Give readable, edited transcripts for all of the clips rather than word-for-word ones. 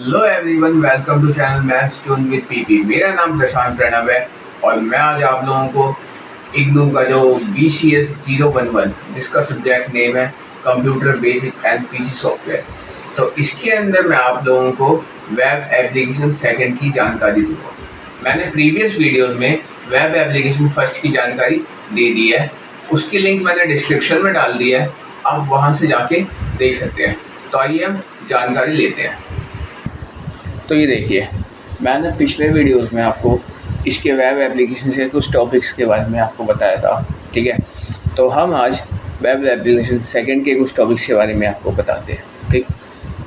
Hello everyone, welcome to channel maths tune with P P. मेरा नाम प्रशांत प्रणव है और मैं आज आप लोगों को इग्नू का जो BCS 011 जिसका सब्जेक्ट नेम है computer basic and PC software, तो इसके अंदर मैं आप लोगों को वेब एप्लीकेशन सेकंड की जानकारी दूंगा। मैंने प्रीवियस वीडियोस में वेब एप्लीकेशन फर्स्ट की जानकारी दे दी है, उसकी लिंक मैंने डिस्क्रिप्शन में डाल दी है, आप वहां से जाके देख सकते हैं। तो आइए हम जानकारी लेते हैं। तो ये देखिए, मैंने पिछले वीडियोस में आपको इसके वेब एप्लीकेशन से कुछ टॉपिक्स के बारे में आपको बताया था, ठीक है। तो हम आज वेब एप्लीकेशन सेकंड के कुछ टॉपिक्स के बारे में आपको बताते हैं, ठीक।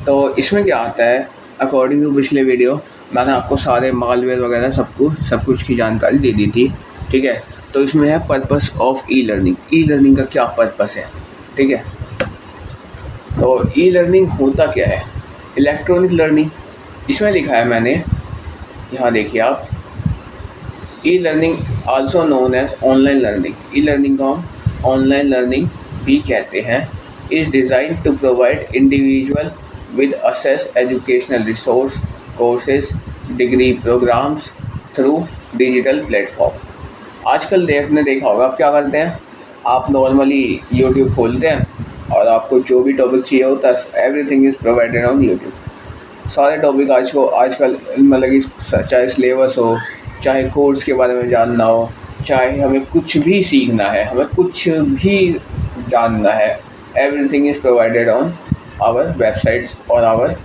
तो इसमें क्या आता है, अकॉर्डिंग टू पिछले वीडियो मैंने आपको सारे मालवेयर वगैरह सब कुछ की जानकारी दे दी थी, ठीक है। तो इसमें है पर्पस ऑफ ई लर्निंग का क्या पर्पस है, ठीक है। तो ई लर्निंग होता क्या है, इलेक्ट्रॉनिक लर्निंग इसमें लिखा है मैंने, यहाँ देखिए आप, E learning also known as online learning. E learning को हम ऑनलाइन लर्निंग भी कहते हैं। Is design to provide individual with access educational resource courses degree programmes through digital platform. आजकल आपने देखा होगा, आप क्या करते हैं, आप नॉर्मली यूट्यूब खोलते हैं और आपको जो भी टॉपिक चाहिए होता है everything is provided on YouTube. सारे टॉपिक आजकल मतलब कि चाहे सिलेबस हो, चाहे कोर्स के बारे में जानना हो, चाहे हमें कुछ भी सीखना है, हमें कुछ भी जानना है, everything is provided on our websites और आवर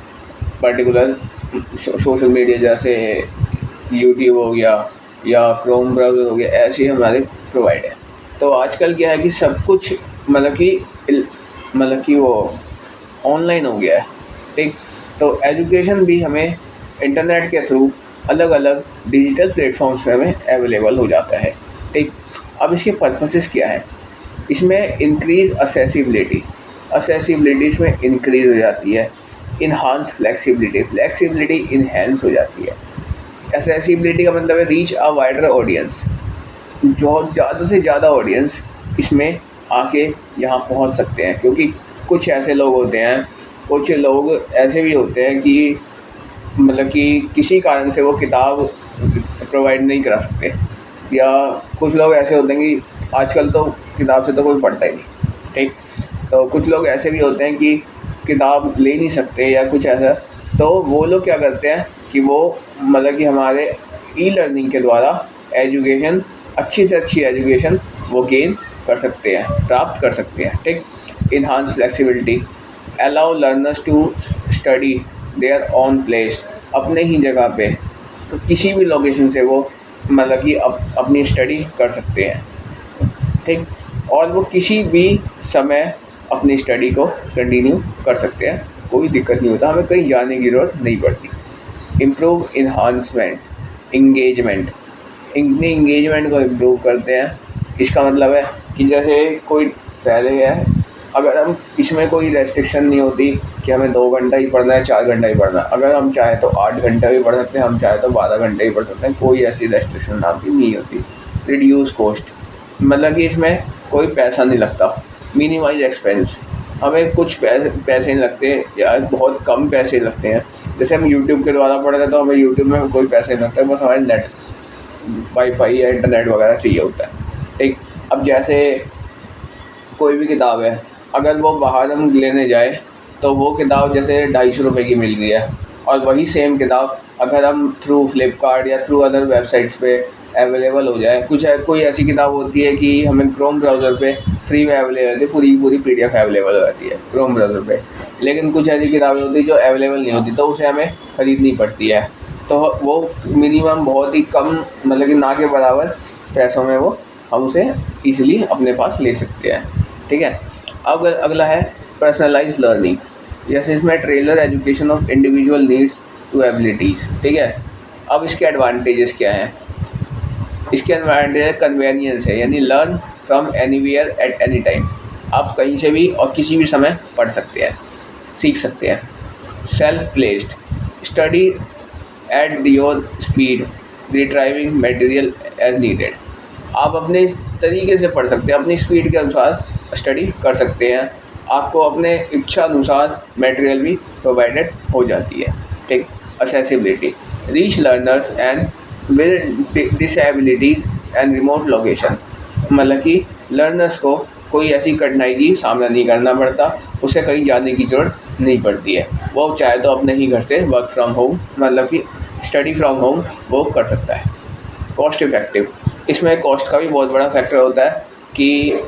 पर्टिकुलर सोशल मीडिया, जैसे यूट्यूब हो गया या क्रोम ब्राउज़र हो गया, ऐसे ही हमारे प्रोवाइड है। तो आजकल क्या है कि सब कुछ मतलब कि वो ऑनलाइन हो गया है, ठीक। तो एजुकेशन भी हमें इंटरनेट के थ्रू अलग अलग डिजिटल प्लेटफॉर्म्स पे हमें अवेलेबल हो जाता है, ठीक। अब इसके पर्पसेस क्या है, इसमें इंक्रीज असेसिबिलिटी इसमें इंक्रीज हो जाती है। इन्हांस फ्लेक्सिबिलिटी इन्हेंस हो जाती है। असेसिबिलिटी का मतलब है रीच अ वाइडर ऑडियंस, जो ज़्यादा से ज़्यादा ऑडियंस इसमें आके यहाँ पहुँच सकते हैं, क्योंकि कुछ ऐसे लोग होते हैं, कुछ लोग ऐसे भी होते हैं कि मतलब कि किसी कारण से वो किताब प्रोवाइड नहीं करा सकते, या कुछ लोग ऐसे होते हैं कि आजकल तो किताब से तो कोई पढ़ता ही नहीं, ठीक। तो कुछ लोग ऐसे भी होते हैं कि किताब ले नहीं सकते या कुछ ऐसा, तो वो लोग क्या करते हैं कि वो मतलब कि हमारे ई लर्निंग के द्वारा एजुकेशन, अच्छी से अच्छी एजुकेशन वो गेन कर सकते हैं, प्राप्त कर सकते हैं, ठीक। Enhance flexibility allow learners to study their own place, अपने ही जगह पे, तो किसी भी लोकेशन से वो मतलब कि अपनी स्टडी कर सकते हैं, ठीक। और वो किसी भी समय अपनी स्टडी को कंटिन्यू कर सकते हैं, कोई दिक्कत नहीं होता, हमें कहीं जाने की ज़रूरत नहीं पड़ती। इम्प्रूव इंगेजमेंट को इम्प्रूव करते हैं। इसका मतलब है कि जैसे कोई पहले है, अगर हम इसमें कोई रेस्ट्रिक्शन नहीं होती कि हमें 2 घंटा ही पढ़ना है, 4 घंटा ही पढ़ना है, अगर हम चाहें तो 8 घंटा भी पढ़ सकते हैं, हम चाहें तो 12 घंटे ही पढ़ सकते हैं, कोई ऐसी रेस्ट्रिक्शन नाम की नहीं होती। रिड्यूस कॉस्ट मतलब कि इसमें कोई पैसा नहीं लगता। मिनिमाइज एक्सपेंस, हमें कुछ पैसे नहीं लगते या बहुत कम पैसे लगते हैं। जैसे हम यूट्यूब के द्वारा पढ़ रहे हैं तो हमें यूट्यूब में कोई पैसे नहीं लगता, बस हमारे नेट, वाईफाई या इंटरनेट वगैरह चाहिए होता है, ठीक। अब जैसे कोई भी किताब है, अगर वो बाहर हम लेने जाए तो वो किताब जैसे 250 रुपये की मिल रही है, और वही सेम किताब अगर हम थ्रू फ्लिपकार्ट या थ्रू अदर वेबसाइट्स पे अवेलेबल हो जाए, कोई ऐसी किताब होती है कि हमें क्रोम ब्राउज़र पे फ्री में अवेलेबल होती है, पूरी PDF अवेलेबल हो जाती है क्रोम ब्राउज़र पे, लेकिन कुछ ऐसी किताबें होती है जो अवेलेबल नहीं होती, तो उसे हमें ख़रीदनी पड़ती है। तो वो मिनिमम बहुत ही कम, मतलब कि ना के बराबर पैसों में वो हम उसे ईज़िली अपने पास ले सकते हैं, ठीक है। अब अगला है पर्सनलाइज लर्निंग, जैसे इसमें tailor education of individual needs to abilities, ठीक है। अब इसके एडवांटेजेस क्या हैं, इसके एडवांटेज कन्वीनियंस है, यानी learn from anywhere at any time, आप कहीं से भी और किसी भी समय पढ़ सकते हैं, सीख सकते हैं। Self placed study at your speed retrieving material as needed, आप अपने तरीके से पढ़ सकते हैं, अपनी स्पीड के अनुसार स्टडी कर सकते हैं, आपको अपने इच्छा अनुसार मटेरियल भी प्रोवाइडेड हो जाती है, ठीक। accessibility, reach learners and with disabilities and remote location, मतलब कि लर्नर्स को कोई ऐसी कठिनाई की सामना नहीं करना पड़ता, उसे कहीं जाने की ज़रूरत नहीं पड़ती है, वो चाहे तो अपने ही घर से वर्क फ्रॉम होम मतलब कि स्टडी फ्रॉम होम वो कर सकता है। कॉस्ट इफ़ेक्टिव, इसमें कॉस्ट का भी बहुत बड़ा फैक्टर होता है कि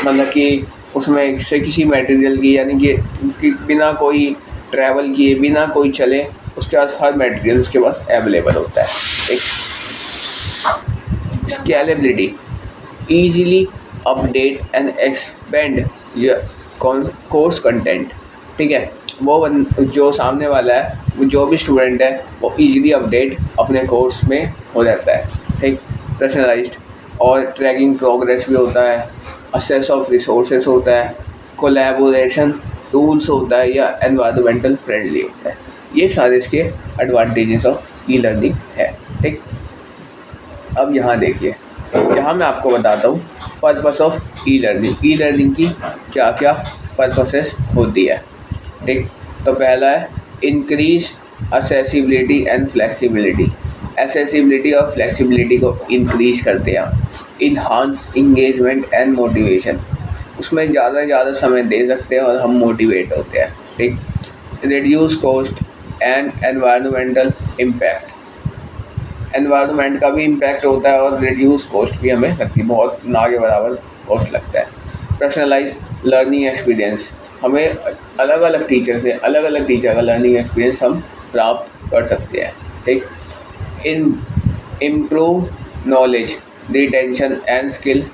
मतलब कि उसमें से किसी मटेरियल की यानी कि बिना कोई ट्रैवल किए बिना कोई चले उसके पास हर मटेरियल उसके पास अवेलेबल होता है। एक scalability, easily update and expand your course content, ठीक है, वो जो सामने वाला है वो जो भी स्टूडेंट है वो इजीली अपडेट अपने कोर्स में हो जाता है, ठीक। पर्सनलाइज्ड और ट्रैकिंग प्रोग्रेस भी होता है, असेस ऑफ रिसोर्सेज होता है, कोलैबोरेशन टूल्स होता है या एनवायरमेंटल फ्रेंडली होता है। ये सारे इसके एडवांटेजेस ऑफ ई लर्निंग है, ठीक। अब यहाँ देखिए, यहाँ मैं आपको बताता हूँ purpose of e learning. E learning की क्या क्या पर्पसेस होती है, ठीक। तो पहला है increase accessibility and flexibility, accessibility और फ्लेक्सिबिलिटी को इंक्रीज करते हैं। इन्हांस इंगेजमेंट एंड मोटिवेशन, उसमें ज़्यादा से ज़्यादा समय दे सकते हैं और हम मोटिवेट होते हैं, ठीक। Reduce cost and environmental impact, environment का भी इम्पैक्ट होता है और रिड्यूस कॉस्ट भी हमें लगती है, बहुत ना के बराबर कॉस्ट लगता है। पर्सनलाइज लर्निंग एक्सपीरियंस, हमें अलग अलग टीचर से अलग अलग टीचर का लर्निंग एक्सपीरियंस हम प्राप्त कर सकते हैं, ठीक। Improve knowledge retention and skill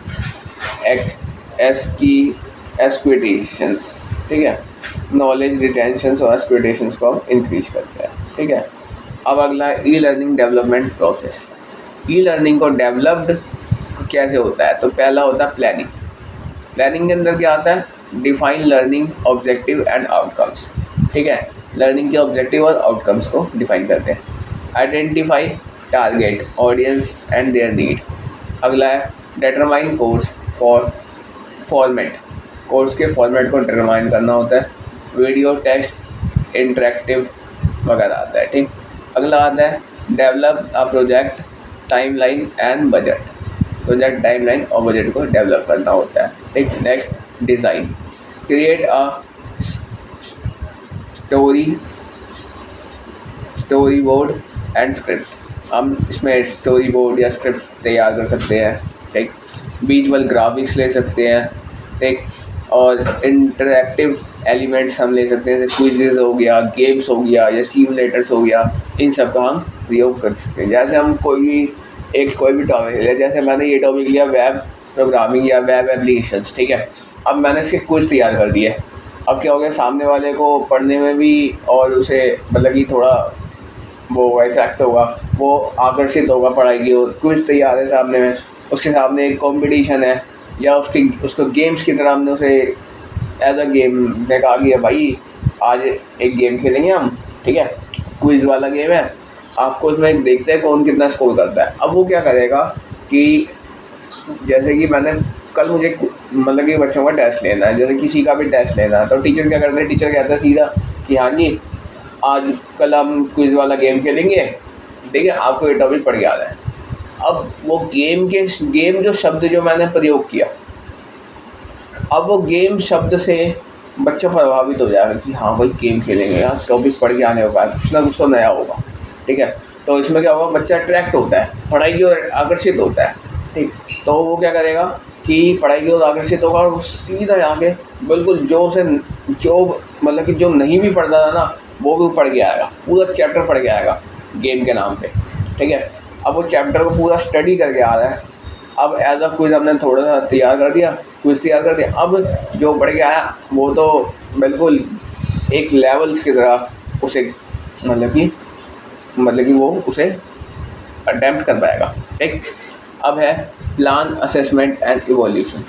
expectations, ठीक है, नॉलेज रिटेंशन और एक्सपेक्टेशंस को हम इंक्रीज करते हैं, ठीक है। अब अगला ई लर्निंग डेवलपमेंट प्रोसेस। ई लर्निंग को डेवलप्ड कैसे होता है, तो पहला होता है प्लानिंग। प्लानिंग के अंदर क्या आता है, define learning objective and outcomes, ठीक है, लर्निंग के ऑब्जेक्टिव और आउटकम्स को डिफाइन करते हैं। Identify target audience and their need. अगला है डिटरमाइन कोर्स फॉर्मेट, कोर्स के फॉर्मेट को डिटरमाइन करना होता है। वीडियो टेक्स्ट इंटरेक्टिव वगैरह आता है, ठीक। अगला आता है develop a project timeline and budget, project timeline और बजट को डेवलप करना होता है, ठीक। Next design, create a story board and script, हम इसमें स्टोरी बोर्ड या स्क्रिप्ट तैयार कर सकते हैं, ठीक। विजुअल ग्राफिक्स ले सकते हैं, ठीक, और इंटरैक्टिव एलिमेंट्स हम ले सकते हैं, जैसे क्विज़ेज़ हो गया, गेम्स हो गया या सिमुलेटर्स हो गया, इन सब का हम प्रयोग कर सकते हैं। जैसे हम कोई भी टॉपिक लिया, जैसे मैंने ये टॉपिक लिया वेब प्रोग्रामिंग या वेब एप्लीकेशंस, ठीक है। अब मैंने इसके क्विज़ तैयार कर दिए, अब क्या हो गया, सामने वाले को पढ़ने में भी और उसे मतलब कि थोड़ा वो इफेक्ट होगा, वो आकर्षित होगा पढ़ाई की ओर। क्विज़ तैयार है सामने में, उसके सामने एक कॉम्पिटिशन है या उसको गेम्स की तरह हमने उसे एज अ गेम ने कहा कि भाई आज एक गेम खेलेंगे हम, ठीक है, क्विज़ वाला गेम है, आपको उसमें देखते हैं कौन कितना स्कोर करता है। अब वो क्या करेगा कि जैसे कि कल मुझे मतलब कि बच्चों का टेस्ट लेना है, जैसे किसी का भी टेस्ट लेना है, तो टीचर क्या करते हैं, टीचर कहता है सीधा कि हाँ जी आज कल हम क्विज़ वाला गेम खेलेंगे, ठीक है, आपको ये टॉपिक पढ़ के आ रहा है। अब वो गेम जो शब्द जो मैंने प्रयोग किया, अब वो गेम शब्द से बच्चा प्रभावित हो जाएगा कि हाँ भाई गेम खेलेंगे, यार टॉपिक पढ़ के आने होगा, कुछ ना कुछ तो नया होगा, ठीक है। तो इसमें क्या होगा, बच्चा अट्रैक्ट होता है, पढ़ाई की ओर आकर्षित होता है, ठीक। तो वो क्या करेगा कि पढ़ाई की ओर आकर्षित होगा और सीधा यहाँ के बिल्कुल जो मतलब कि जो नहीं भी पढ़ता था ना वो भी पढ़ के आएगा, पूरा चैप्टर पढ़ के आएगा गेम के नाम पे, ठीक है। अब वो चैप्टर को पूरा स्टडी करके आ रहा है। अब एज अ क्विज़ हमने थोड़ा सा तैयार कर दिया, क्विज़ तैयार कर दिया, अब जो पढ़ के आया वो तो बिल्कुल एक लेवल्स की तरह उसे मतलब कि वो उसे अटेम्प्ट कर पाएगा, ठीक। अब है प्लान असेसमेंट एंड इवोल्यूशन।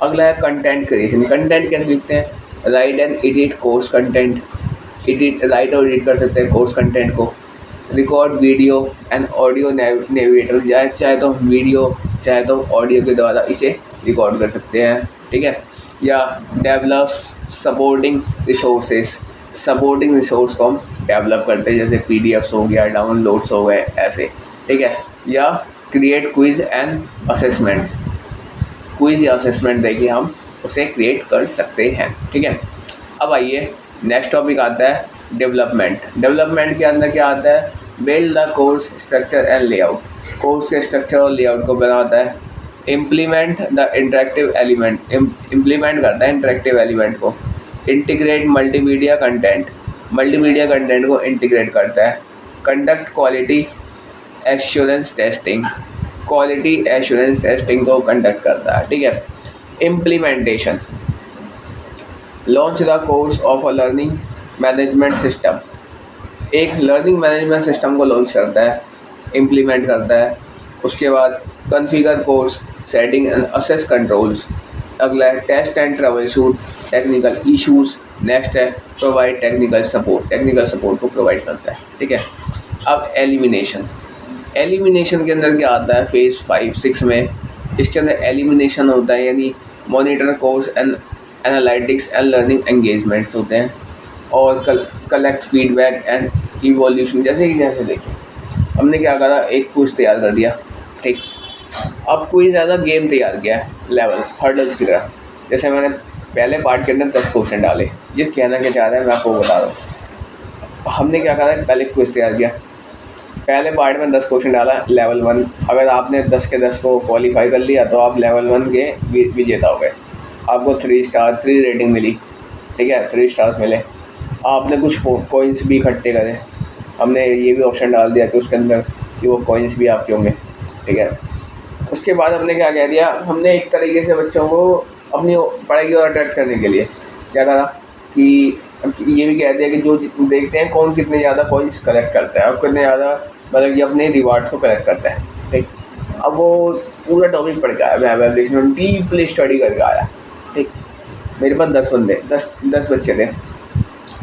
अगला है कंटेंट क्रिएशन। कंटेंट कैसे लिखते हैं, right and edit course content, right और एडिट कर सकते हैं कोर्स कंटेंट को। Record video and audio navigator, चाहे तो वीडियो चाहे तो ऑडियो के द्वारा इसे रिकॉर्ड कर सकते हैं, ठीक है। या डेवलप सपोर्टिंग रिसोर्स को हम डेवलप करते हैं, जैसे पीडीएफ्स हो गया, डाउनलोड्स हो गए ऐसे, ठीक है। या create quiz and assessments, quiz या असेसमेंट देखिए हम उसे क्रिएट कर सकते हैं, ठीक है। अब आइए नेक्स्ट टॉपिक आता है डेवलपमेंट। डेवलपमेंट के अंदर क्या आता है, build the course structure and layout, course के स्ट्रक्चर और लेआउट को बनाता है। Implement the interactive element, implement करता है इंटरेक्टिव एलिमेंट को। Integrate multimedia content, multimedia content को इंटीग्रेट करता है। Conduct quality assurance testing, quality assurance testing को कंडक्ट करता है, ठीक है। Implementation, launch the course of a learning management system, एक लर्निंग मैनेजमेंट सिस्टम को लॉन्च करता है, इम्प्लीमेंट करता है। उसके बाद configure course setting and access controls. अगला है test and troubleshoot technical issues. Next है provide technical support, technical support को प्रोवाइड करता है, ठीक है। अब एलिमिनेशन, एलिमिनेशन के अंदर क्या आता है फेज़ 5-6 में, इसके अंदर एलिमिनेशन होता है, यानी monitor course and analytics and learning engagements होते हैं, और कलेक्ट फीडबैक एंड इवोल्यूशन। जैसे देखिए हमने क्या करा, एक क्विज तैयार कर दिया, ठीक। अब क्विज एज अ गेम तैयार किया है, लेवल्स हर्डल्स की तरह। जैसे मैंने पहले पार्ट के अंदर 10 क्वेश्चन डाले, ये कहना क्या चाह रहा है मैं आपको बता रहा हूँ। हमने क्या करा, पहले क्विज तैयार किया, पहले पार्ट में 10 क्वेश्चन डाला लेवल 1। अगर आपने 10 के 10 को क्वालिफाई कर लिया तो आप लेवल 1 के विजेता हो गए, आपको 3 स्टार 3 रेटिंग मिली, ठीक है, 3 स्टार्स मिले। आपने कुछ कॉइन्स भी इकट्ठे करे, हमने ये भी ऑप्शन डाल दिया कि उसके अंदर कि वो कॉइन्स भी आपके होंगे, ठीक है। उसके बाद हमने क्या कह दिया, हमने एक तरीके से बच्चों को अपनी पढ़ाई की ओर अट्रैक्ट करने के लिए क्या करा कि ये भी कह दिया कि जो देखते हैं कौन कितने ज़्यादा कॉइन्स कलेक्ट करता है और कितने ज़्यादा मतलब कि अपने रिवार्ड्स को कलेक्ट करता है, ठीक। अब वो पूरा टॉपिक पढ़ के आया, वेब एप्लीकेशन डीपली स्टडी करके आया, ठीक। मेरे पास 10 बंदे 10 बच्चे थे,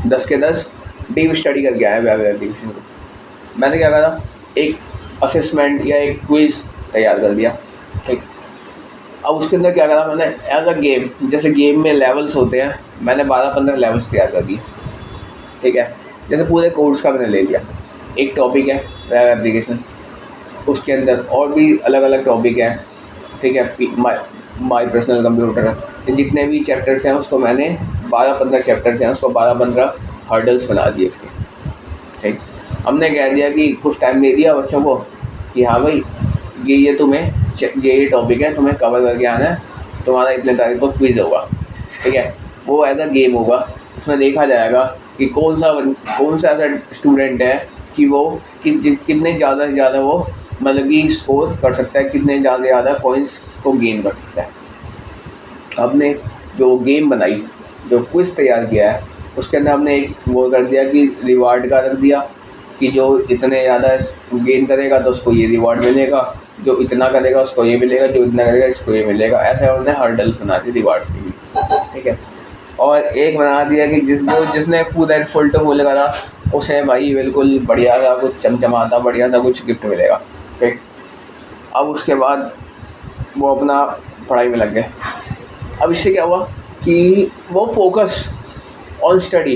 10 के 10 डीप स्टडी करके आए वेब एप्लीकेशन को। मैंने क्या करा, एक असेसमेंट या एक क्विज़ तैयार कर दिया, ठीक। अब उसके अंदर क्या करा मैंने, एज अ गेम, जैसे गेम में लेवल्स होते हैं, मैंने 12-15 लेवल्स तैयार कर दिए, ठीक है। जैसे पूरे कोर्स का मैंने ले लिया, एक टॉपिक है वेब एप्लीकेशन, उसके अंदर और भी अलग अलग टॉपिक हैं, ठीक है। माई पर्सनल कंप्यूटर, जितने भी चैप्टर्स हैं उसको मैंने 12-15 चैप्टर्स हैं उसको 12-15 हर्डल्स बना दिए उसके, ठीक। हमने कह दिया कि कुछ टाइम दे दिया बच्चों को कि हाँ भाई ये तुम्हें ये टॉपिक है, तुम्हें कवर करके आना है, तुम्हारा इतने तारीख को क्विज़ होगा, ठीक है। वो एज अ गेम होगा, उसमें देखा जाएगा कि कौन सा ऐसा स्टूडेंट है कि वो कितने ज़्यादा से ज़्यादा वो मतलब कि स्कोर कर सकता है, कितने ज़्यादा पॉइंट्स को गेन कर सकता है। हमने जो गेम बनाई, जो क्विज़ तैयार किया है, उसके अंदर हमने एक वो कर दिया कि रिवार्ड का रख दिया कि जो इतने ज़्यादा गेन करेगा तो उसको ये रिवार्ड मिलेगा, जो इतना करेगा उसको ये मिलेगा, जो इतना करेगा इसको ये मिलेगा। ऐसे हमने हर्डल्स बना दी रिवार्ड्स की भी, ठीक है। और एक बना दिया कि जिसने पूरा फुल टू फुल करा उसे भाई बिल्कुल बढ़िया सा कुछ चमचमाता बढ़िया सा कुछ गिफ्ट मिलेगा, ठीक। अब उसके बाद वो अपना पढ़ाई में लग गए। अब इससे क्या हुआ कि वो फोकस ऑन स्टडी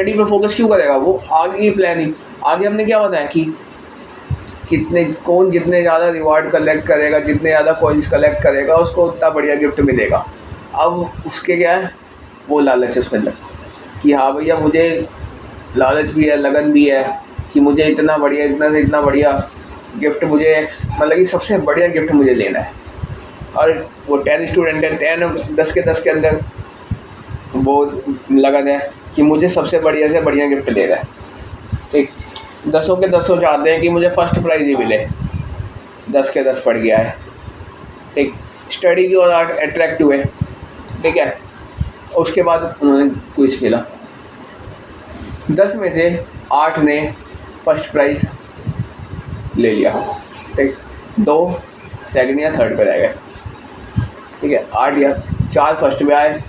पे फोकस क्यों करेगा, वो आगे की प्लानिंग, आगे हमने क्या बताया कि जितने ज़्यादा रिवार्ड कलेक्ट करेगा, जितने ज़्यादा कॉइन्स कलेक्ट करेगा उसको उतना बढ़िया गिफ्ट मिलेगा। अब उसके क्या है, वो लालच है उसके अंदर कि हाँ भैया मुझे लालच भी है, लगन भी है कि मुझे इतना इतना बढ़िया गिफ्ट मुझे मतलब कि सबसे बढ़िया गिफ्ट मुझे लेना है। और वो 10 स्टूडेंट है, 10 के 10 के अंदर वो लगन है कि मुझे सबसे बढ़िया से बढ़िया गिफ्ट लेना है, ठीक। 10 के 10 चाहते हैं कि मुझे फर्स्ट प्राइज़ ही मिले, 10 के 10 पड़ गया है, ठीक। स्टडी की ओर अट्रैक्ट हुए, ठीक है। उसके बाद उन्होंने क्विज खेला, 10 में से 8 ने फर्स्ट प्राइज़ ले लिया, ठीक। 2 सेकंड या थर्ड पे रह गए, ठीक है। 8 या 4 फर्स्ट पे आए,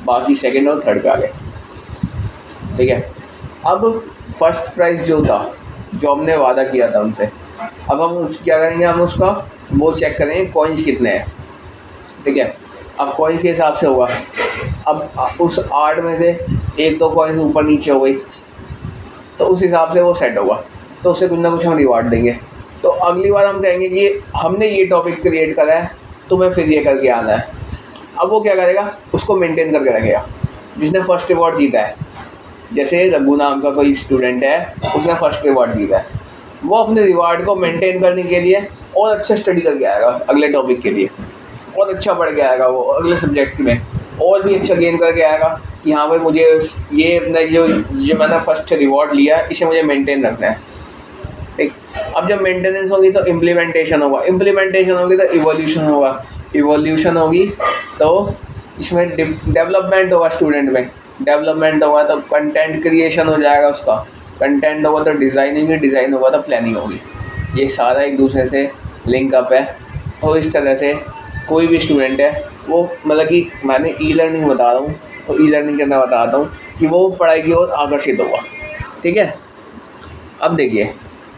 बाकी सेकंड और थर्ड पे आ गए, ठीक है। अब फर्स्ट प्राइज़ जो था, जो हमने वादा किया था उनसे, अब हम क्या करेंगे, हम उसका वो चेक करेंगे कॉइन्स कितने हैं, ठीक है। अब कॉइन्स के हिसाब से होगा। अब उस 8 में से 1-2 कॉइन्स ऊपर नीचे हो गई, तो उस हिसाब से वो सेट होगा, तो उससे कुछ ना कुछ हम रिवार्ड देंगे। तो अगली बार हम कहेंगे कि हमने ये टॉपिक क्रिएट करा है, तुम्हें फिर ये करके आना है। अब वो क्या करेगा, उसको मेंटेन करके रखेगा। जिसने फर्स्ट रिवॉर्ड जीता है, जैसे रघु नाम का कोई स्टूडेंट है, उसने फर्स्ट रिवॉर्ड जीता है, वो अपने रिवार्ड को मेंटेन करने के लिए और अच्छा स्टडी करके आएगा अगले टॉपिक के लिए, और अच्छा पढ़ के आएगा वो अगले सब्जेक्ट में, और भी अच्छा गेन करके आएगा कि हाँ भाई मुझे ये अपना जो मैंने फर्स्ट रिवॉर्ड लिया इसे मुझे मेंटेन रखना है। ठीक, अब जब मेंटेनेंस होगी तो इम्प्लीमेंटेशन होगा, इम्प्लीमेंटेशन होगी तो इवोल्यूशन होगा, इवोल्यूशन होगी तो इसमें डेवलपमेंट होगा, स्टूडेंट में डेवलपमेंट होगा तो कंटेंट क्रिएशन हो जाएगा उसका, कंटेंट होगा तो डिज़ाइनिंग ही, डिज़ाइन होगा तो प्लानिंग होगी। ये सारा एक दूसरे से लिंक अप है। तो इस तरह से कोई भी स्टूडेंट है वो, मतलब कि मैंने ई लर्निंग बता रहा हूँ, तो ई लर्निंग के अंदर बताता हूँ कि वो पढ़ाई की ओर आकर्षित होगा। ठीक है, अब देखिए,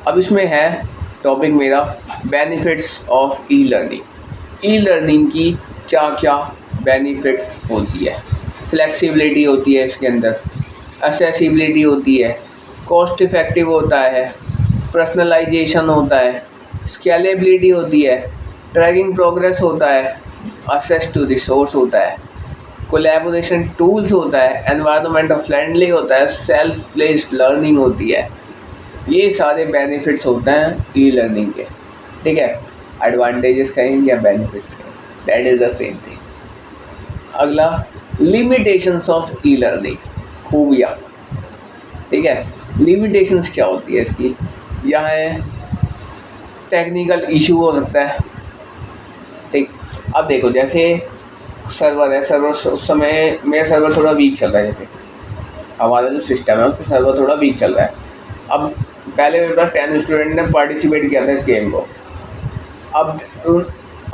अब इसमें है टॉपिक मेरा benefits of e learning. E learning की क्या क्या बेनिफिट्स होती है। फ्लेक्सिबिलिटी होती है इसके अंदर, एक्सेसिबिलिटी होती है, कॉस्ट इफ़ेक्टिव होता है, पर्सनलाइजेशन होता है, स्केलेबिलिटी होती है, ट्रैकिंग प्रोग्रेस होता है, एक्सेस टू रिसोर्स होता है, कोलैबोरेशन टूल्स होता है, एनवायरनमेंट फ्रेंडली होता है, सेल्फ प्लेस्ड लर्निंग होती है। ये सारे बेनिफिट्स होते हैं ई लर्निंग के। ठीक है, एडवांटेजेस कहें या बेनिफिट्स कहें, that is the same thing. अगला, लिमिटेशंस ऑफ ई लर्निंग, खूबियाँ। ठीक है, लिमिटेशंस क्या होती है इसकी, यहाँ है टेक्निकल इशू हो सकता है। ठीक, अब देखो जैसे सर्वर है, सर्वर उस समय मेरा सर्वर थोड़ा वीक चल रहा है, जैसे हमारा जो सिस्टम है उसका सर्वर थोड़ा वीक चल रहा है। अब पहले मेरे पास 10 स्टूडेंट ने पार्टिसिपेट किया था इस गेम को,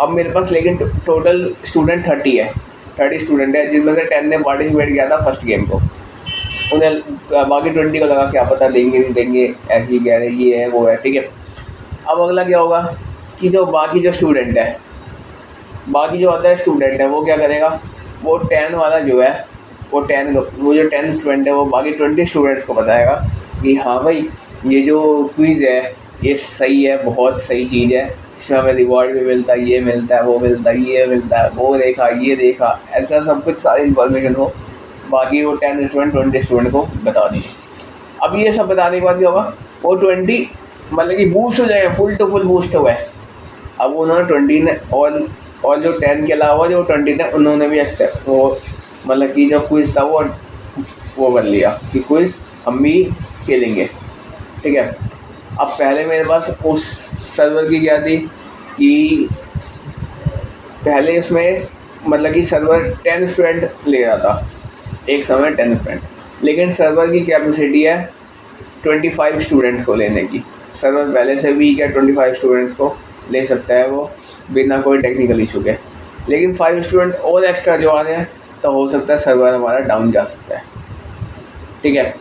अब मेरे पास लेकिन टोटल स्टूडेंट 30 है, 30 स्टूडेंट है, जिनमें से 10 ने पार्टिसिपेट किया था फर्स्ट गेम को। उन्हें बाकी 20 को लगा क्या पता देंगे नहीं देंगे, ऐसे ही कह रहे ये है वो है। ठीक है, अब अगला क्या होगा कि जो बाकी जो स्टूडेंट है, बाकी जो अदर स्टूडेंट है, वो क्या करेगा, वो 10 वाला जो है, वो जो 10 स्टूडेंट है वो बाकी 20 स्टूडेंट्स को बताएगा कि हाँ भाई ये जो क्विज़ है ये सही है, बहुत सही चीज़ है, इसमें हमें रिवॉर्ड भी मिलता है, ये मिलता है, वो मिलता है, ये मिलता है, वो देखा, ये देखा, ऐसा सब कुछ सारी इन्फॉर्मेशन हो बाकी वो 10 स्टूडेंट 20 स्टूडेंट को बता देंगे। अब ये सब बताने के बाद क्या होगा, वो 20 मतलब कि बूस्ट हो जाएगा, फुल टू फुल बूस्ट हुआ है। अब उन्होंने 20 ने और जो 10 के अलावा जो 20 थे उन्होंने भी एक्सेप्ट वो मतलब कि जो क्विज़ था वो कर लिया कि क्विज़ हम भी खेलेंगे। ठीक है, अब पहले मेरे पास उस सर्वर की क्या थी कि पहले इसमें मतलब कि सर्वर 10 स्टूडेंट ले रहा था एक समय, 10 स्टूडेंट, लेकिन सर्वर की कैपेसिटी है 25 स्टूडेंट्स को लेने की। सर्वर पहले से भी क्या 25 स्टूडेंट्स को ले सकता है वो बिना कोई टेक्निकल इशू के, लेकिन 5 स्टूडेंट और एक्स्ट्रा जो आ रहे हैं तो हो सकता है सर्वर हमारा डाउन जा सकता है। ठीक है,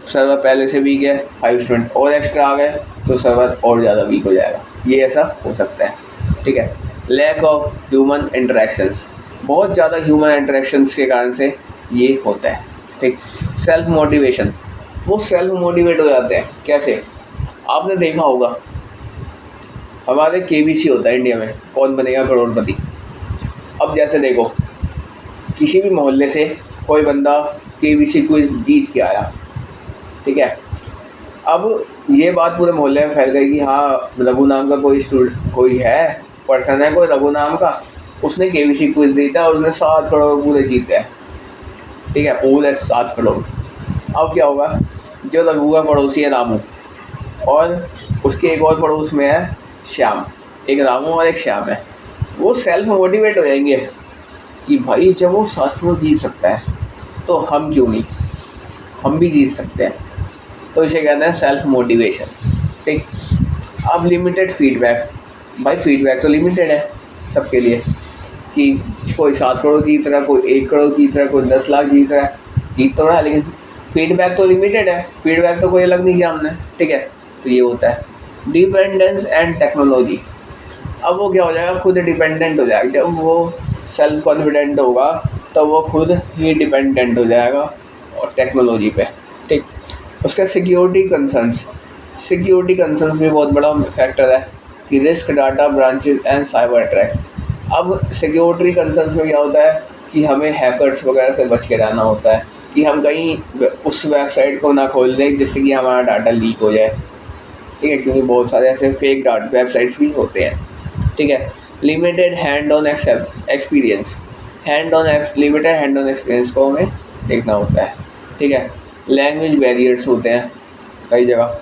सर्वर पहले से वीक है, 5 स्टूडेंट और एक्स्ट्रा आ गए तो सर्वर और ज़्यादा वीक हो जाएगा, ये ऐसा हो सकता है। ठीक है, लैक ऑफ ह्यूमन इंटरेक्शंस, बहुत ज़्यादा ह्यूमन इंटरेक्शंस के कारण से ये होता है। ठीक, सेल्फ मोटिवेशन, वो सेल्फ मोटिवेट हो जाते हैं। कैसे, आपने देखा होगा हमारे केबीसी होता है इंडिया में, कौन बनेगा करोड़पति। अब जैसे देखो किसी भी मोहल्ले से कोई बंदा केबीसी क्विज़ जीत के आया, ठीक है, अब ये बात पूरे मोहल्ले में फैल गई कि हाँ रघु नाम का कोई है पर्सन है, कोई रघु नाम का, उसने केबीसी क्विज़ जीता और उसने 7 करोड़ पूरे जीते हैं। ठीक है, पूरे 7 करोड़। अब क्या होगा, जो रघु का पड़ोसी है रामू, और उसके एक और पड़ोस में है श्याम, एक रामू और एक श्याम है, वो सेल्फ मोटिवेट हो जाएंगे कि भाई जब वो 7 करोड़ जीत सकता है तो हम क्यों नहीं, हम भी जीत सकते हैं। तो इसे कहते हैं सेल्फ मोटिवेशन। ठीक, अब लिमिटेड फीडबैक, भाई फीडबैक तो लिमिटेड है सबके लिए कि कोई 7 करोड़ जीत रहा है, कोई 1 करोड़ जीत रहा है, कोई 10 लाख जीत रहा है, जीत तो रहा है, लेकिन फीडबैक तो लिमिटेड है, फीडबैक तो कोई अलग नहीं किया हमने। ठीक है, तो ये होता है डिपेंडेंस एंड टेक्नोलॉजी। अब वो क्या हो जाएगा, खुद डिपेंडेंट हो जाएगा। जब वो सेल्फ कॉन्फिडेंट होगा तो वो खुद ही डिपेंडेंट हो जाएगा और टेक्नोलॉजी पे। ठीक, उसका सिक्योरिटी कंसर्न्स भी बहुत बड़ा फैक्टर है कि risk data branches and cyber attacks. अब सिक्योरिटी कंसर्न्स में क्या होता है कि हमें हैकर्स वगैरह से बच के रहना होता है कि हम कहीं उस वेबसाइट को ना खोल दें जिससे कि हमारा डाटा लीक हो जाए, ठीक है, क्योंकि बहुत सारे ऐसे फेक वेबसाइट्स भी होते हैं, ठीक है। Limited hand on experience limited hand on experience को हमें देखना होता है, ठीक है। लैंग्वेज बैरियर्स होते हैं कई जगह,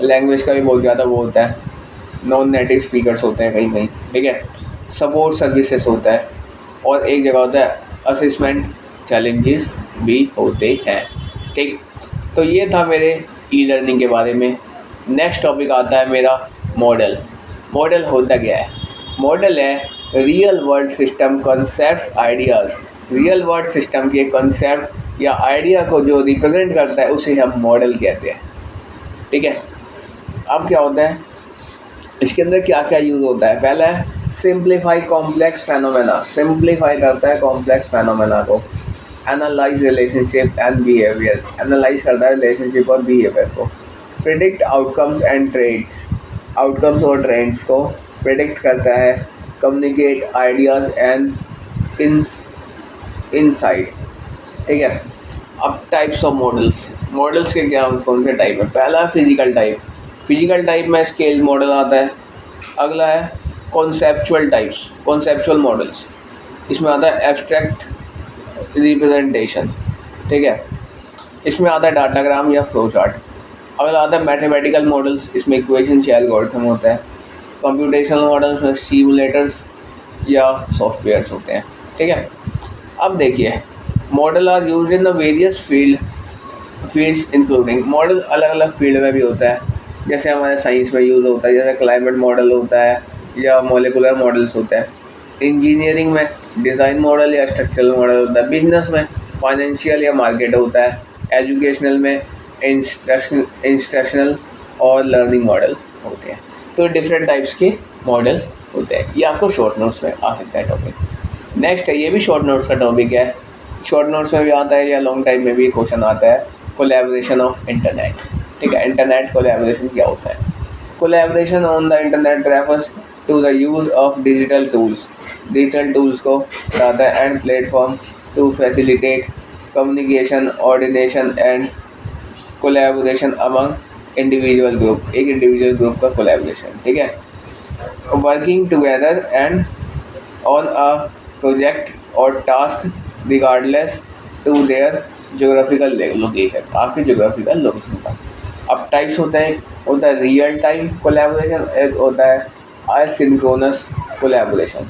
लैंग्वेज का भी बहुत ज़्यादा वो होता है, नॉन नेटिव स्पीकर्स होते हैं कहीं कहीं, ठीक है। सपोर्ट सर्विसेज होता है और एक जगह होता है असेसमेंट चैलेंजेस भी होते हैं, ठीक। तो ये था मेरे ई लर्निंग के बारे में। नेक्स्ट टॉपिक आता है मेरा मॉडल। मॉडल होता क्या है? मॉडल है real world system concepts ideas. Real world system के कॉन्सेप्ट या आइडिया को जो रिप्रेजेंट करता है उसे हम मॉडल कहते हैं, ठीक है। अब क्या होता है, इसके अंदर क्या क्या यूज़ होता है? पहला है सिंप्लीफाई कॉम्प्लेक्स फेनोमेना। सिंप्लीफाई करता है कॉम्प्लेक्स फेनोमेना को। Analyse relationship and behaviour, analyse करता है रिलेशनशिप और बिहेवियर को। Predict outcomes and trades, outcomes और ट्रेंड्स को प्रिडिक्ट करता है। कम्युनिकेट आइडियाज़ एंड इनसाइट्स, ठीक है। अब टाइप्स ऑफ मॉडल्स, मॉडल्स के क्या कौन से टाइप है? पहला फिजिकल टाइप, फिजिकल टाइप में स्केल मॉडल आता है। अगला है कॉन्सेप्चुअल मॉडल्स, इसमें आता है एब्स्ट्रैक्ट रिप्रेजेंटेशन, ठीक है। इसमें आता है डाटाग्राम या फ्लो चार्ट। अगला आता है मैथमेटिकल मॉडल्स, इसमें इक्वेशन या एल्गोरिथम होता है। कंप्यूटेशनल मॉडल्स में सिमुलेटर्स या सॉफ्टवेयर्स होते हैं, ठीक है। अब देखिए, model are used in the various fields including, model अलग अलग फील्ड में भी होता है, जैसे हमारे साइंस में यूज़ होता है, जैसे क्लाइमेट मॉडल होता है या मॉलिकुलर मॉडल्स होते हैं। इंजीनियरिंग में डिज़ाइन मॉडल या स्ट्रक्चरल मॉडल होता है। बिजनेस में फाइनेंशियल या मार्केट होता है। एजुकेशनल में इंस्ट्रक्शनल और लर्निंग मॉडल्स होते हैं। तो डिफरेंट टाइप्स के मॉडल्स होते हैं। ये आपको शॉर्ट नोट्स में आ सकता है टॉपिक। नेक्स्ट है, ये भी शॉर्ट नोट्स का टॉपिक है, शॉर्ट नोट्स में भी आता है या लॉन्ग टाइम में भी क्वेश्चन आता है। कोलैबोरेशन ऑफ इंटरनेट, ठीक है। इंटरनेट कोलैबोरेशन क्या होता है? Collaboration on the internet refers to the use of digital tools को बताता है and platform to facilitate communication, coordination and collaboration among individual group, एक इंडिविजुअल ग्रुप का कोलैबोरेशन, ठीक है। Working together and on a project और task regardless to their geographical location, आपके geographical location का। अब टाइप्स होते हैं रियल टाइम कोलैबोरेशन, एक होता है आइसिंक्रोनस कोलैबोरेशन।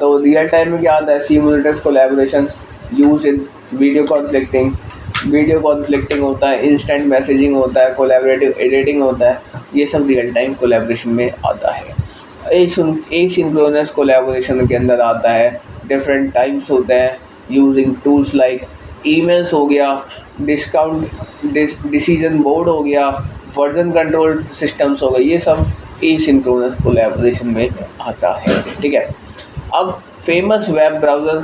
तो रियल टाइम में क्या आता है? Simulated collaboration use in video conflicting होता है, इंस्टेंट मैसेजिंग होता है, कोलैबोरेटिव एडिटिंग होता है, ये सब रियल टाइम कोलैबोरेशन में आता है। एसिंक्रोनस कोलैबोरेशन के अंदर आता है डिफरेंट टाइप्स होते हैं यूजिंग टूल्स लाइक ईमेल्स हो गया, डिसीजन बोर्ड हो गया, वर्जन कंट्रोल सिस्टम्स हो गए, ये सब एसिंक्रोनस कोलैबोरेशन में आता है, ठीक है। अब famous web browser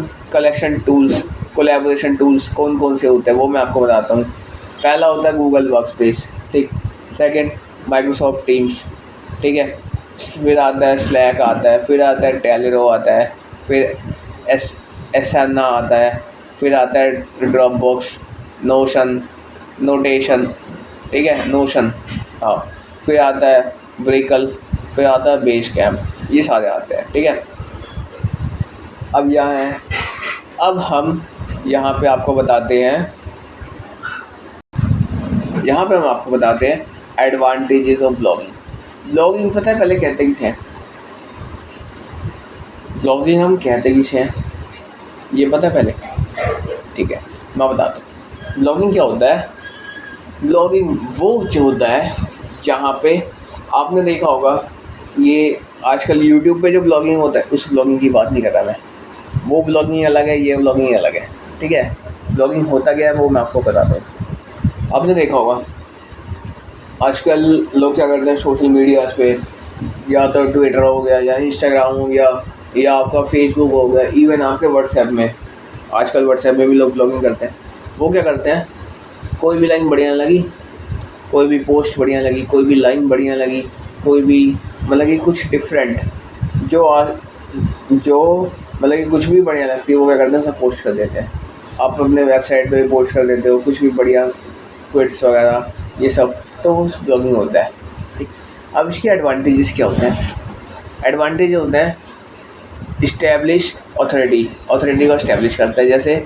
collaboration tools कौन कौन से होते हैं वो मैं आपको बताता हूँ। पहला होता है गूगल वर्कस्पेस, ठीक। सेकंड माइक्रोसॉफ्ट टीम्स, ठीक है। फिर आता है स्लैक आता है, फिर आता है टेलेरो आता है, फिर एसाना आता है, फिर आता है ड्रॉपबॉक्स, नोटेशन, ठीक है, नोशन, हाँ। फिर आता है ब्रेकल, फिर आता है बेस कैम्प, ये सारे आते हैं, ठीक है। अब हम यहाँ पे आपको बताते हैं, एडवांटेजेस ऑफ ब्लॉगिंग। ब्लॉगिंग पता है पहले कहते किसे हैं? ब्लॉगिंग हम कहते किसे हैं ये पता है पहले? ठीक है, मैं बताता हूँ ब्लॉगिंग क्या होता है। ब्लॉगिंग वो जो होता है जहाँ पे आपने देखा होगा, ये आजकल यूट्यूब पे जो ब्लॉगिंग होता है उस ब्लॉगिंग की बात नहीं कर रहा मैं, वो ब्लॉगिंग अलग है, ये ब्लॉगिंग अलग है, ठीक है। ब्लॉगिंग होता क्या है वो मैं आपको बताता हूँ। आपने देखा होगा आजकल लोग क्या करते हैं सोशल मीडिया पे, या तो ट्विटर हो गया या इंस्टाग्राम हो गया या आपका फेसबुक हो गया, इवन आपके व्हाट्सएप में, आजकल व्हाट्सएप में भी लोग ब्लॉगिंग करते हैं। वो क्या करते हैं, कोई भी लाइन बढ़िया लगी, कोई भी पोस्ट बढ़िया लगी, कोई भी लाइन बढ़िया लगी, कोई भी मतलब कि कुछ डिफरेंट जो मतलब कि कुछ भी बढ़िया लगती है वो क्या करते हैं, सब पोस्ट कर देते हैं। आप अपने वेबसाइट पे भी पोस्ट कर देते हो कुछ भी बढ़िया क्विट्स वगैरह ये सब, तो वो ब्लॉगिंग होता है। ठीक, अब इसके एडवांटेजेस क्या होते हैं? एडवांटेज होते हैं इस्टेब्लिश ऑथोरिटी को इस्टेब्लिश करता है। जैसे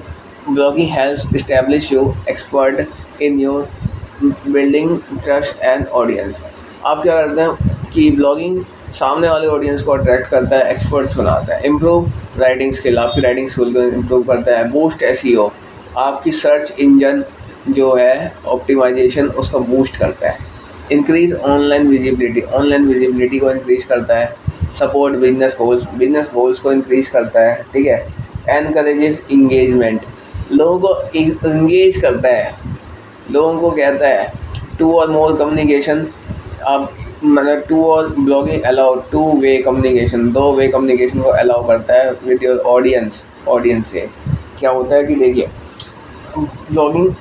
blogging helps establish you expert in your building trust and audience. आप क्या करते हैं कि ब्लॉगिंग सामने वाले ऑडियंस को अट्रैक्ट करता है, एक्सपर्ट्स बनाता है। इम्प्रूव राइटिंग स्किल, आपकी राइटिंग स्किल को इम्प्रूव करता है। बूस्ट एसईओ, आपकी सर्च इंजन जो है ऑप्टिमाइजेशन उसका बूस्ट करता है। इंक्रीज ऑनलाइन विजिबिलिटी को इंक्रीज करता है। सपोर्ट बिजनेस गोल्स को इंक्रीज करता है। ठीक है। एनकरेजेस इंगेजमेंट, लोगों को इंगेज करता है, लोगों को कहता है टू और मोर कम्युनिकेशन। आप मतलब टू और blogging allow two way communication, 2 way communication को अलाउ करता है विद योर ऑडियंस से। क्या होता है कि देखिए ब्लॉगिंग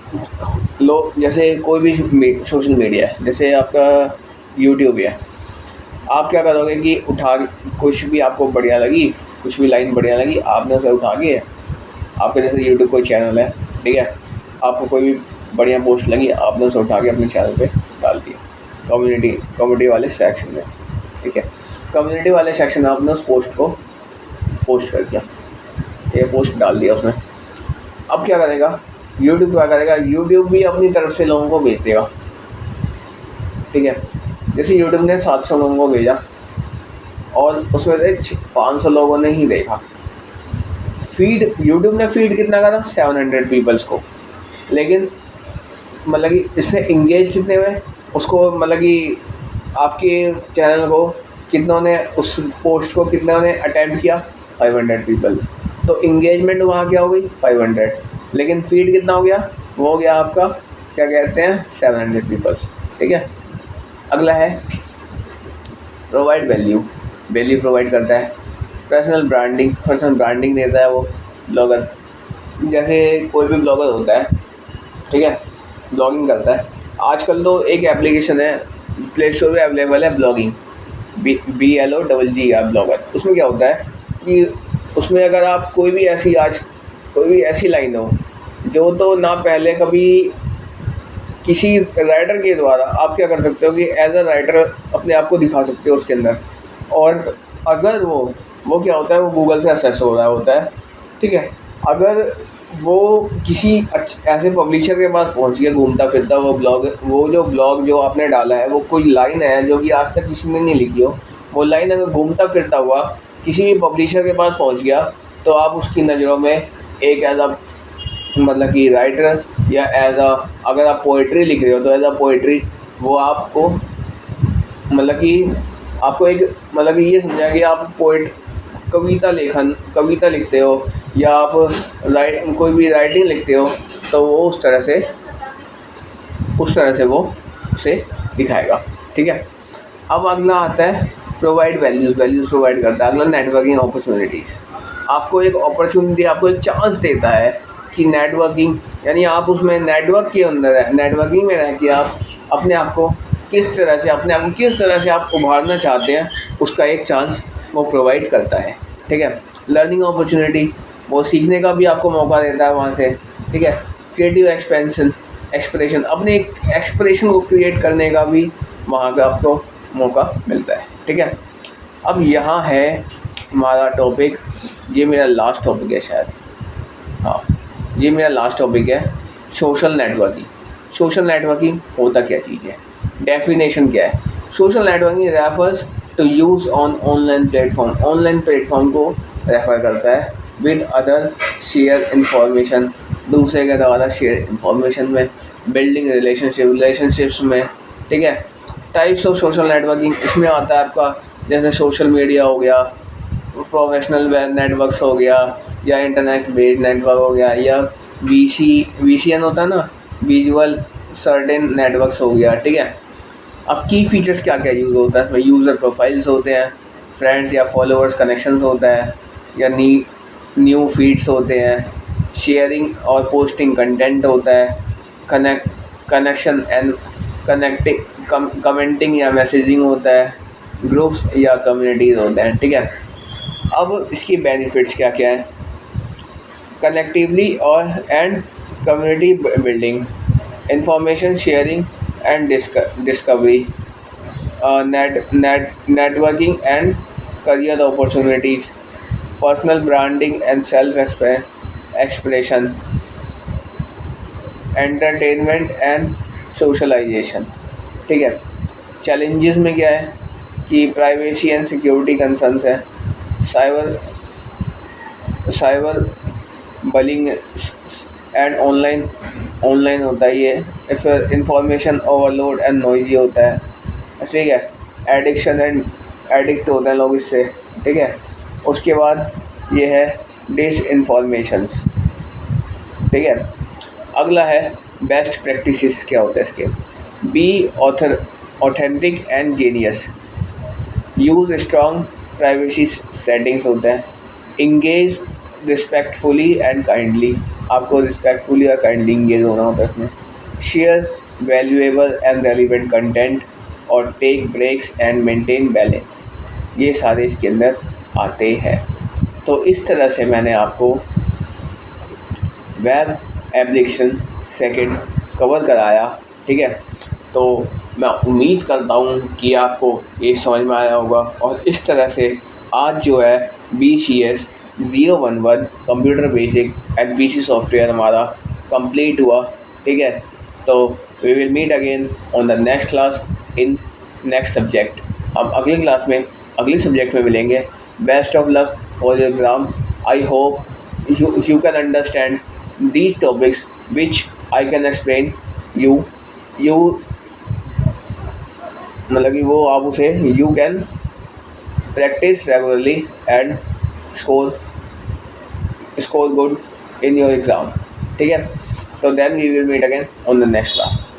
लोग जैसे कोई भी सोशल मीडिया है, जैसे आपका यूट्यूब है, आप क्या करोगे कि उठा कुछ भी आपको बढ़िया लगी, कुछ भी लाइन बढ़िया लगी, आपने उसे उठा के आपके जैसे यूट्यूब कोई चैनल है, ठीक है, आपको कोई भी बढ़िया पोस्ट लगी, आपने उसे उठा के अपने चैनल पे डाल दिया कम्युनिटी वाले सेक्शन में। ठीक है, कम्युनिटी वाले सेक्शन में आपने उस पोस्ट को पोस्ट कर दिया, ये पोस्ट डाल दिया उसमें। अब क्या करेगा यूट्यूब, क्या करेगा यूट्यूब भी अपनी तरफ से लोगों को भेज देगा। ठीक है, जैसे यूट्यूब ने 700 लोगों को भेजा और उसमें से 500 लोगों ने ही देखा। फीड यूट्यूब ने फीड कितना करा 700 पीपल्स को, लेकिन मतलब कि इससे इंगेज कितने हुए उसको, मतलब कि आपके चैनल को कितनों ने, उस पोस्ट को कितनों ने अटेम्प्ट किया 500 पीपल, तो इंगेजमेंट वहाँ क्या हो गई 500, लेकिन फीड कितना हो गया, वो हो गया आपका क्या कहते हैं 700 पीपल्स। ठीक है, अगला है प्रोवाइड वैल्यू प्रोवाइड करता है। पर्सनल ब्रांडिंग देता है वो ब्लॉगर। जैसे कोई भी ब्लॉगर होता है, ठीक है, ब्लॉगिंग करता है। आजकल तो एक एप्लीकेशन है प्ले स्टोर पे अवेलेबल है, ब्लॉगिंग BLOGG ब्लॉगर। उसमें क्या होता है कि उसमें अगर आप कोई भी ऐसी लाइन हो जो तो ना पहले कभी किसी राइटर के द्वारा, आप क्या कर सकते हो कि एज अ राइटर अपने आप को दिखा सकते हो उसके अंदर। और अगर वो क्या होता है, वो गूगल से एक्सेस हो रहा होता है। ठीक है, अगर वो किसी ऐसे पब्लिशर के पास पहुंच गया घूमता फिरता वो जो ब्लॉग जो आपने डाला है, वो कोई लाइन है जो कि आज तक किसी ने नहीं लिखी हो, वो लाइन अगर घूमता फिरता हुआ किसी भी पब्लिशर के पास पहुंच गया, तो आप उसकी नज़रों में एक एज अ मतलब कि राइटर या एज अ, अगर आप पोइट्री लिख रहे हो तो एज अ पोइट्री वो आपको मतलब कि आपको एक मतलब कि ये समझा कि आप कविता लिखते हो या आप कोई भी राइटिंग लिखते हो, तो वो उस तरह से वो उसे दिखाएगा। ठीक है, अब अगला आता है प्रोवाइड वैल्यूज़ प्रोवाइड करता है। अगला नेटवर्किंग अपॉर्चुनिटीज़, आपको एक अपॉर्चुनिटी, आपको एक चांस देता है कि नेटवर्किंग, यानी आप उसमें नेटवर्क के अंदर है, नेटवर्किंग में रह के आप अपने आप को किस तरह से आप उभारना चाहते हैं, उसका एक चांस वो प्रोवाइड करता है। ठीक है, लर्निंग अपॉर्चुनिटी, वो सीखने का भी आपको मौका देता है वहाँ से। ठीक है, क्रिएटिव एक्सप्रेशन, अपने एक एक्सप्रेशन को क्रिएट करने का भी वहाँ का आपको मौका मिलता है। ठीक है, अब यहाँ है हमारा टॉपिक, ये मेरा लास्ट टॉपिक है शायद, हाँ ये मेरा लास्ट टॉपिक है, सोशल नेटवर्किंग होता क्या चीज़ है, डेफिनेशन क्या है। Social networking refers to use on online platform को रेफ़र करता है विद अदर शेयर इंफॉर्मेशन, दूसरे के द्वारा शेयर इंफॉर्मेशन में, बिल्डिंग रिलेशनशिप्स में। ठीक है, टाइप्स ऑफ सोशल नेटवर्किंग इसमें आता है आपका, जैसे सोशल मीडिया हो गया, प्रोफेशनल नेटवर्क्स हो गया, या इंटरनेट बेस्ड नेटवर्क हो गया, या VCN होता है ना, विजुअल सर्टेन नेटवर्क्स हो गया। ठीक है, अब की फीचर्स क्या क्या यूज़ होता है इसमें, यूज़र प्रोफाइल्स होते हैं, फ्रेंड्स या फॉलोअर्स कनेक्शंस होता है, या न्यू फीड्स होते हैं, शेयरिंग और पोस्टिंग कंटेंट होता है, कनेक्शन एंड कमेंटिंग या मैसेजिंग होता है, ग्रुप्स या कम्युनिटीज़ होते हैं, ठीक है। अब इसकी बेनिफिट्स क्या क्या है? कलेक्टिवली और and community building, information sharing and discovery, networking and career opportunities, personal branding and self expression, entertainment and socialization, ठीक है। चैलेंजेस में क्या है कि प्राइवेसी एंड सिक्योरिटी कंसर्न्स है, साइबर बलिंग एंड ऑनलाइन होता है ये, फिर इंफॉर्मेशन ओवरलोड एंड नॉइजी होता है, ठीक है। एडिक्शन एंड एडिक्ट होते हैं लोग इससे, ठीक है। उसके बाद ये है डिस इन्फॉर्मेशंस, ठीक है। अगला है बेस्ट प्रैक्टिसेस, क्या होता है इसके? Be authentic and genius, use strong privacy settings होते हैं, इंगेज रिस्पेक्टफुली एंड काइंडली, आपको रिस्पेक्टफुली और काइंडली इंगेज होना होता है इसमें, share valuable and relevant content और take breaks and maintain balance, ये सारे इसके अंदर आते हैं। तो इस तरह से मैंने आपको वेब एप्लीकेशन सेकंड कवर कराया, ठीक है। तो मैं उम्मीद करता हूँ कि आपको ये समझ में आया होगा, और इस तरह से आज जो है BCS 011 computer basic and PC software हमारा कंप्लीट हुआ, ठीक है। तो we will meet again on the next class in next subject. हम अगली क्लास में अगले सब्जेक्ट में मिलेंगे। Best of luck for your exam. I hope you can understand these topics which I can explain you मतलब कि वो आप उसे you can practice regularly and score good in your exam, ठीक है। तो then we will meet again on the next class.